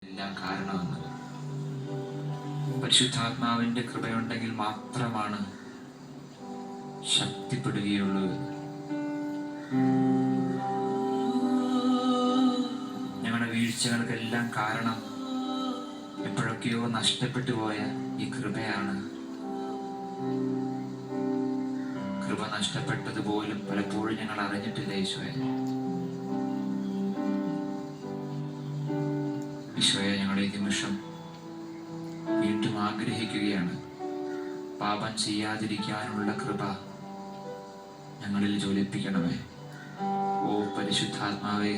എല്ലാം കാരണമെന്ന്. പരിശുദ്ധാത്മാവിന്റെ കൃപയുണ്ടെങ്കിൽ മാത്രമാണ് ശക്തിപ്പെടുകയുള്ളൂ. ഞങ്ങളുടെ വീഴ്ചകൾക്കെല്ലാം കാരണം എപ്പോഴൊക്കെയോ നഷ്ടപ്പെട്ടു പോയ ഈ കൃപയാണ്. കൃപ നഷ്ടപ്പെട്ടതുപോലും പലപ്പോഴും ഞങ്ങൾ അറിഞ്ഞിട്ടില്ല ഈശോയെ. ഈശോയെ, ഞങ്ങൾ ഈ നിമിഷം വീണ്ടും ആഗ്രഹിക്കുകയാണ്. പാപം ചെയ്യാതിരിക്കാനുള്ള കൃപ ഞങ്ങളിൽ ജ്വലിപ്പിക്കണമേ. ഓ പരിശുദ്ധാത്മാവേ,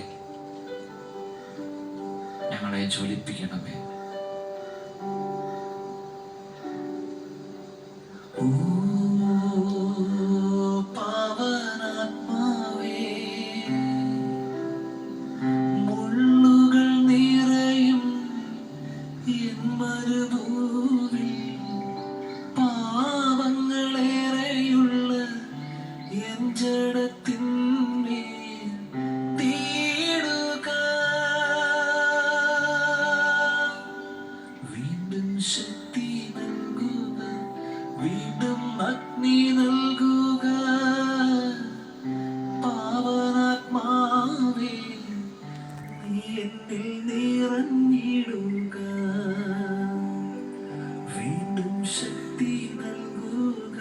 ഞങ്ങളെ ജ്വലിപ്പിക്കണമേ. വീണ്ടും അഗ്നി നൽകുക പാവനാത്മാവേ, നീ എന്നിൽ നിറഞ്ഞിടുക. വീണ്ടും ശക്തി നൽകുക,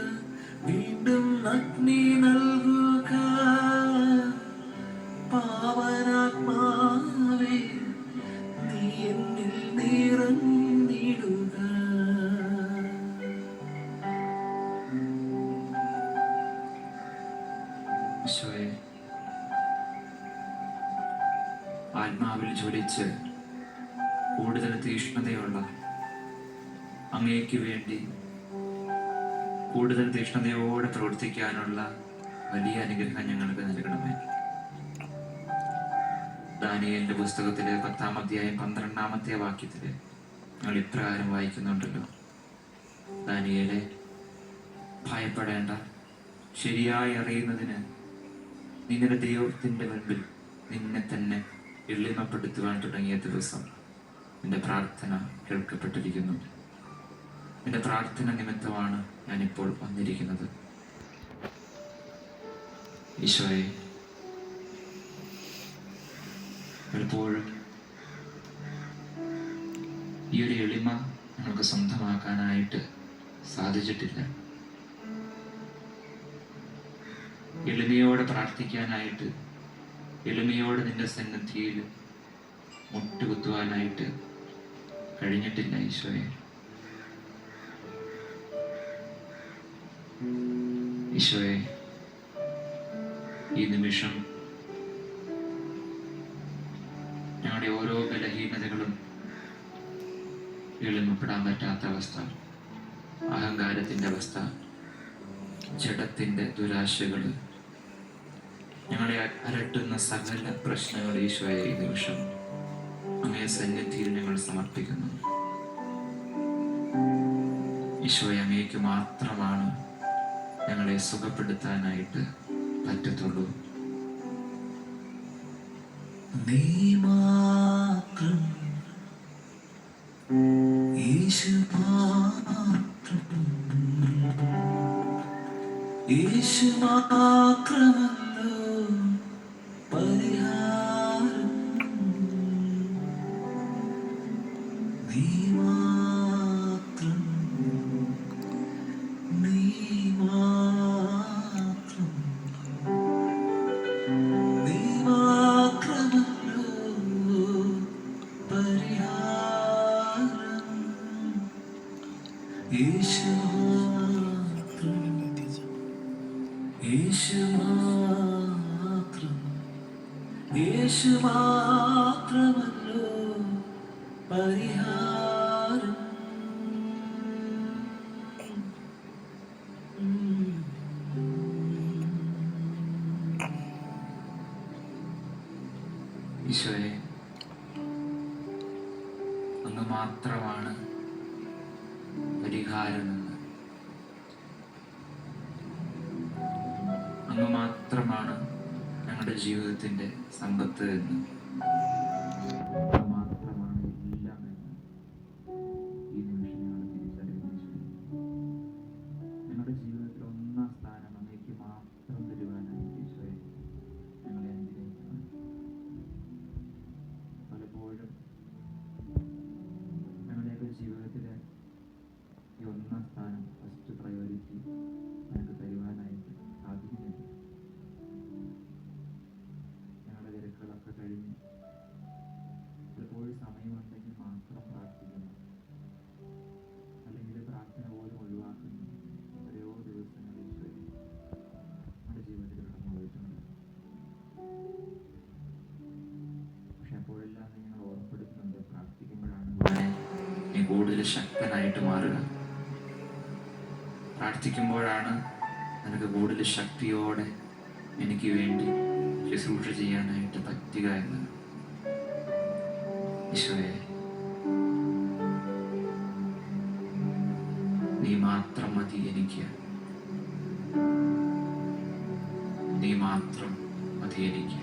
വീണ്ടും അഗ്നി നൽകുക പാവനാത്മാവേ, നീ എന്നിൽ നിറഞ്ഞിടുക. ഈശോയെ, ആത്മാവിൽ ജ്വലിച്ച് കൂടുതൽ തീഷ്ണതയുള്ള അങ്ങേക്ക് വേണ്ടി കൂടുതൽ തീഷ്ണതയോടെ പ്രവർത്തിക്കാനുള്ള വലിയ അനുഗ്രഹം ഞങ്ങൾക്ക് നൽകണമേ. ദാനിയേലിന്റെ പുസ്തകത്തിലെ 10-ാം അധ്യായം 12-ാമത്തെ വാക്യത്തില് ഞങ്ങൾ ഇപ്രകാരം വായിക്കുന്നുണ്ടല്ലോ: ദാനിയേലെ, ഭയപ്പെടേണ്ട, ശരിയായി അറിയുന്നതിന് നിങ്ങളുടെ ദൈവത്തിന്റെ മുൻപിൽ നിന്നെ തന്നെ എളിമപ്പെടുത്തുവാൻ തുടങ്ങിയ ദിവസം നിന്റെ പ്രാർത്ഥന കേൾക്കപ്പെട്ടിരിക്കുന്നു. നിന്റെ പ്രാർത്ഥന നിമിത്തമാണ് ഞാനിപ്പോൾ വന്നിരിക്കുന്നത്. ഈശോയെ, പലപ്പോഴും ഈ ഒരു എളിമ നമുക്ക് സ്വന്തമാക്കാനായിട്ട് സാധിച്ചിട്ടില്ല. എളിമയോടെ പ്രാർത്ഥിക്കാനായിട്ട്, എളിമയോടെ നിന്റെ സന്നിധിയിൽ മുട്ടുകുത്തുവാനായിട്ട് കഴിഞ്ഞിട്ടില്ല ഈശോയെ. ഈശോയെ, ഈ നിമിഷം ഞങ്ങളുടെ ഓരോ ബലഹീനതകളും, എളിമപ്പെടാൻ പറ്റാത്ത അവസ്ഥ, അഹങ്കാരത്തിന്റെ അവസ്ഥ, ജഡത്തിന്റെ ദുരാശകൾ, ഞങ്ങളെ അലട്ടുന്ന സകല പ്രശ്നങ്ങൾ ഈശോയെ ഈ നിമിഷം അങ്ങേ സന്നിധിയിൽ ഞങ്ങൾ സമർപ്പിക്കുന്നു. ഈശോയെ, അങ്ങേക്ക് മാത്രമാണ് ഞങ്ങളെ സുഖപ്പെടുത്താനായിട്ട് പറ്റത്തുള്ളൂ. നീ മാത്രം, യേശു മാത്രം, യേശു മാത്രമല്ലോ പരിഹാരം. നീ മാത്രം, നീ മാത്രം, നീ മാത്രമല്ലോ പരിഹാരം. യേശു മാത്രം, യേശു മാത്രം, യേശു മാത്രമല്ലോ പരിഹാരം. ഈശോയെ, അങ്ങ് മാത്രമാണ് പരിഹാരമെന്ന്, അങ്ങ് മാത്രമാണ് ഞങ്ങളുടെ ജീവിതത്തിന്റെ സമ്പത്ത് എന്ന്, അങ്ങ് മാത്രമാണ് എല്ലാം കൂടുതൽ ശക്തനായിട്ട് മാറുക. പ്രാർത്ഥിക്കുമ്പോഴാണ് നിനക്ക് കൂടുതൽ ശക്തിയോടെ എനിക്ക് വേണ്ടി ശുശ്രൂഷ ചെയ്യാനായിട്ട് പറ്റുക എന്ന്. ഈശോയെ, നീ മാത്രം മതി എനിക്ക്, നീ മാത്രം മതി എനിക്ക്.